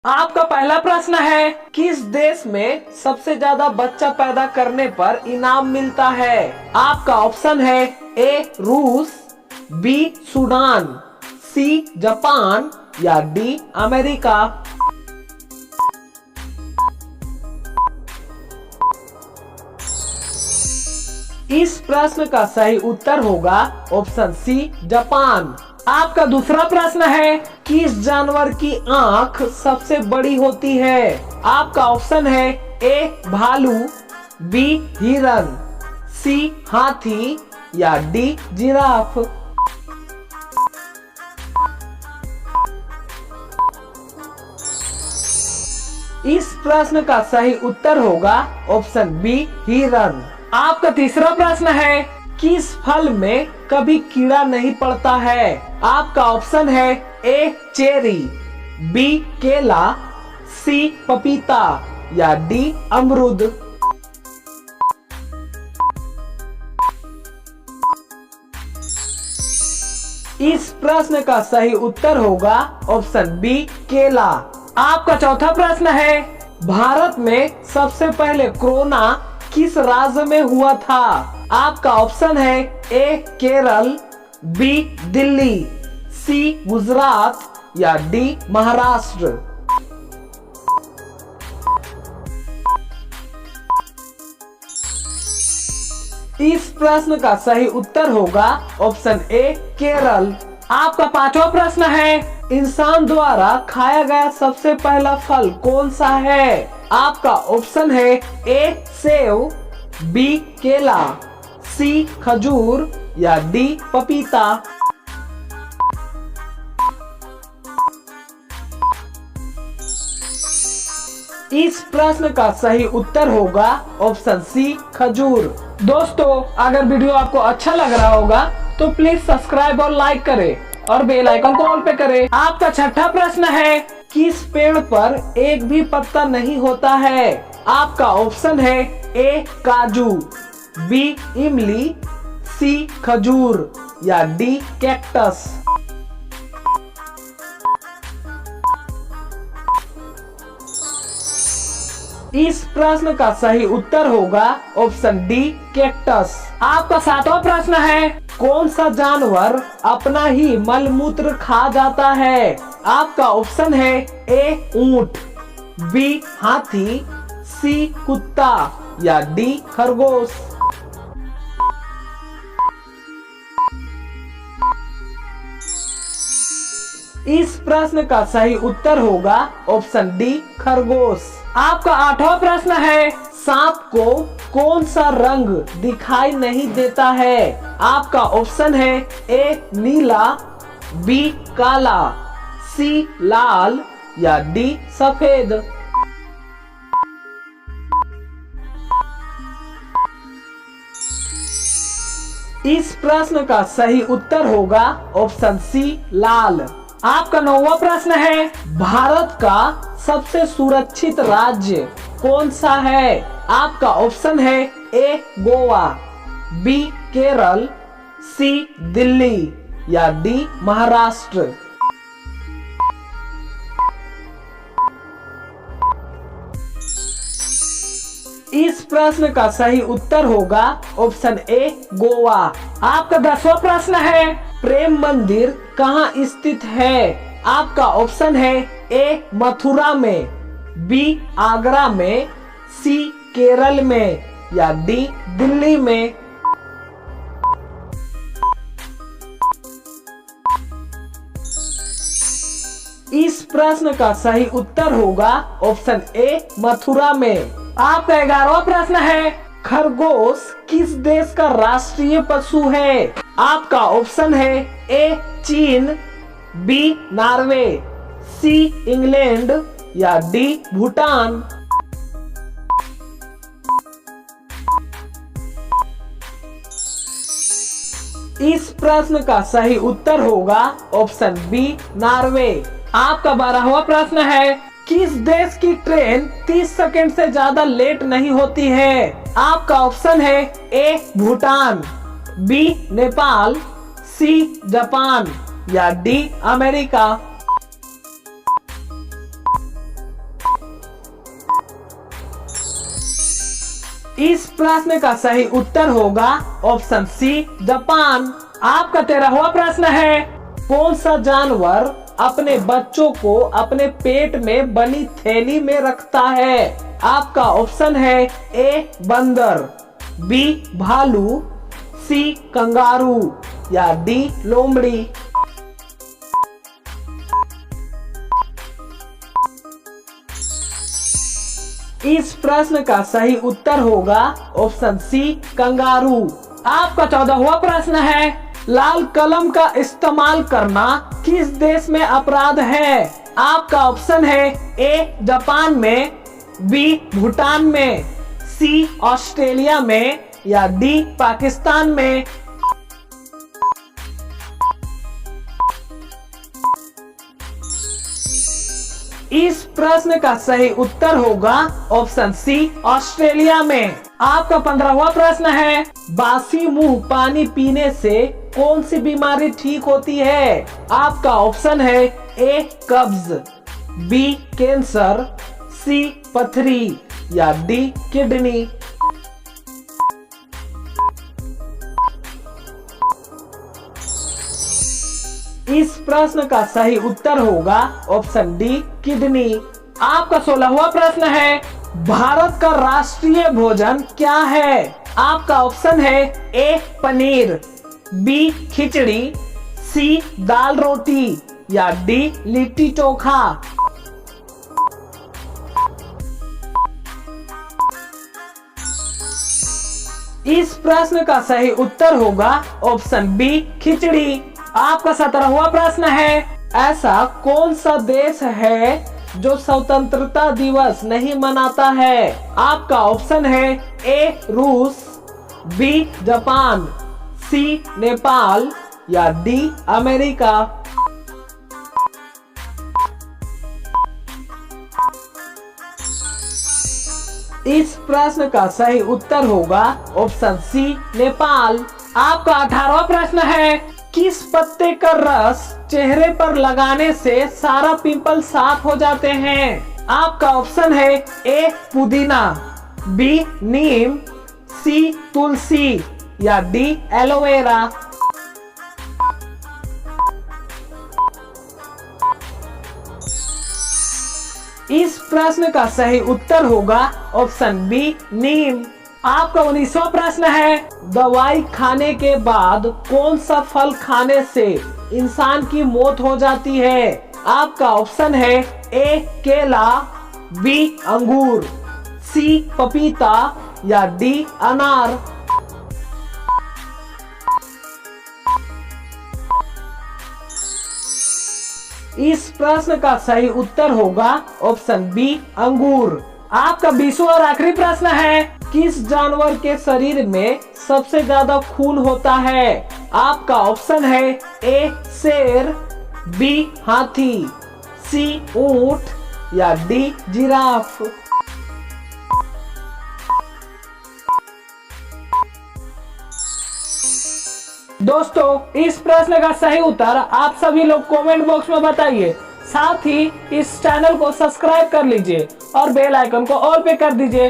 आपका पहला प्रश्न है, किस देश में सबसे ज्यादा बच्चा पैदा करने पर इनाम मिलता है? आपका ऑप्शन है ए रूस, बी सूडान, सी जापान या डी अमेरिका। इस प्रश्न का सही उत्तर होगा ऑप्शन सी जापान। आपका दूसरा प्रश्न है, किस जानवर की आंख सबसे बड़ी होती है? आपका ऑप्शन है ए भालू, बी हिरन, सी हाथी या डी जिराफ। इस प्रश्न का सही उत्तर होगा ऑप्शन बी हिरन। आपका तीसरा प्रश्न है, किस फल में कभी कीड़ा नहीं पड़ता है? आपका ऑप्शन है ए चेरी, बी केला, सी पपीता या डी अमरूद। इस प्रश्न का सही उत्तर होगा ऑप्शन बी केला। आपका चौथा प्रश्न है, भारत में सबसे पहले कोरोना किस राज्य में हुआ था? आपका ऑप्शन है ए केरल, बी दिल्ली, सी गुजरात या डी महाराष्ट्र। इस प्रश्न का सही उत्तर होगा ऑप्शन ए केरल। आपका पांचवा प्रश्न है, इंसान द्वारा खाया गया सबसे पहला फल कौन सा है? आपका ऑप्शन है ए सेब, बी केला, सी खजूर या डी पपीता। इस प्रश्न का सही उत्तर होगा ऑप्शन सी खजूर। दोस्तों, अगर वीडियो आपको अच्छा लग रहा होगा तो प्लीज सब्सक्राइब और लाइक करें और बेल आइकन को ऑल पे करें। आपका छठा प्रश्न है, किस पेड़ पर एक भी पत्ता नहीं होता है? आपका ऑप्शन है ए काजू, बी इमली, सी खजूर या डी कैक्टस। इस प्रश्न का सही उत्तर होगा ऑप्शन डी कैक्टस। आपका सातवां प्रश्न है, कौन सा जानवर अपना ही मलमूत्र खा जाता है? आपका ऑप्शन है ए ऊंट, बी हाथी, सी कुत्ता या डी खरगोश। इस प्रश्न का सही उत्तर होगा ऑप्शन डी खरगोश। आपका आठवां प्रश्न है, सांप को कौन सा रंग दिखाई नहीं देता है? आपका ऑप्शन है ए नीला, बी काला, सी लाल या डी सफेद। इस प्रश्न का सही उत्तर होगा ऑप्शन सी लाल। आपका नौवां प्रश्न है, भारत का सबसे सुरक्षित राज्य कौन सा है? आपका ऑप्शन है ए गोवा, बी केरल, सी दिल्ली या डी महाराष्ट्र। इस प्रश्न का सही उत्तर होगा ऑप्शन ए गोवा। आपका 10वां प्रश्न है, प्रेम मंदिर कहाँ स्थित है? आपका ऑप्शन है ए मथुरा में, बी आगरा में, सी केरल में या डी दिल्ली में। इस प्रश्न का सही उत्तर होगा ऑप्शन ए मथुरा में। आपका 11वां प्रश्न है, खरगोश किस देश का राष्ट्रीय पशु है? आपका ऑप्शन है ए चीन, बी नॉर्वे, सी इंग्लैंड या डी भूटान। इस प्रश्न का सही उत्तर होगा ऑप्शन बी नॉर्वे। आपका 12वां प्रश्न है, किस देश की ट्रेन 30 सेकंड से ज्यादा लेट नहीं होती है? आपका ऑप्शन है A Bhutan, B Nepal, C Japan या डी अमेरिका। इस प्रश्न का सही उत्तर होगा ऑप्शन सी जापान। आपका 13वां प्रश्न है, कौन सा जानवर अपने बच्चों को अपने पेट में बनी थैली में रखता है? आपका ऑप्शन है ए बंदर, बी भालू, सी कंगारू या डी लोमड़ी। इस प्रश्न का सही उत्तर होगा ऑप्शन सी कंगारू। आपका 14वां प्रश्न है, लाल कलम का इस्तेमाल करना किस देश में अपराध है? आपका ऑप्शन है ए जापान में, बी भूटान में, सी ऑस्ट्रेलिया में या डी पाकिस्तान में। इस प्रश्न का सही उत्तर होगा ऑप्शन सी ऑस्ट्रेलिया में। आपका 15वां प्रश्न है, बासी मुंह पानी पीने से कौन सी बीमारी ठीक होती है? आपका ऑप्शन है ए कब्ज, बी कैंसर, सी पथरी या डी किडनी। इस प्रश्न का सही उत्तर होगा ऑप्शन डी किडनी। आपका 16वां प्रश्न है, भारत का राष्ट्रीय भोजन क्या है? आपका ऑप्शन है ए पनीर, बी खिचड़ी, सी दाल रोटी या डी लिट्टी चोखा। इस प्रश्न का सही उत्तर होगा ऑप्शन बी खिचड़ी। आपका 17वां प्रश्न है, ऐसा कौन सा देश है जो स्वतंत्रता दिवस नहीं मनाता है? आपका ऑप्शन है ए रूस, बी जापान, सी नेपाल या डी अमेरिका। इस प्रश्न का सही उत्तर होगा ऑप्शन सी नेपाल। आपका 18वां प्रश्न है, किस पत्ते का रस चेहरे पर लगाने से सारा पिंपल साफ हो जाते हैं? आपका ऑप्शन है ए पुदीना, बी नीम, सी तुलसी या डी एलोवेरा। इस प्रश्न का सही उत्तर होगा ऑप्शन बी नीम। आपका 19वां प्रश्न है, दवाई खाने के बाद कौन सा फल खाने से इंसान की मौत हो जाती है? आपका ऑप्शन है ए केला, बी अंगूर, सी पपीता या डी अनार। इस प्रश्न का सही उत्तर होगा ऑप्शन बी अंगूर। आपका 20वां और आखिरी प्रश्न है, किस जानवर के शरीर में सबसे ज्यादा खून होता है? आपका ऑप्शन है ए शेर, बी हाथी, सी ऊंट या डी जिराफ। दोस्तों, इस प्रश्न का सही उत्तर आप सभी लोग कमेंट बॉक्स में बताइए। साथ ही इस चैनल को सब्सक्राइब कर लीजिए और बेल आइकन को ऑल पे कर दीजिए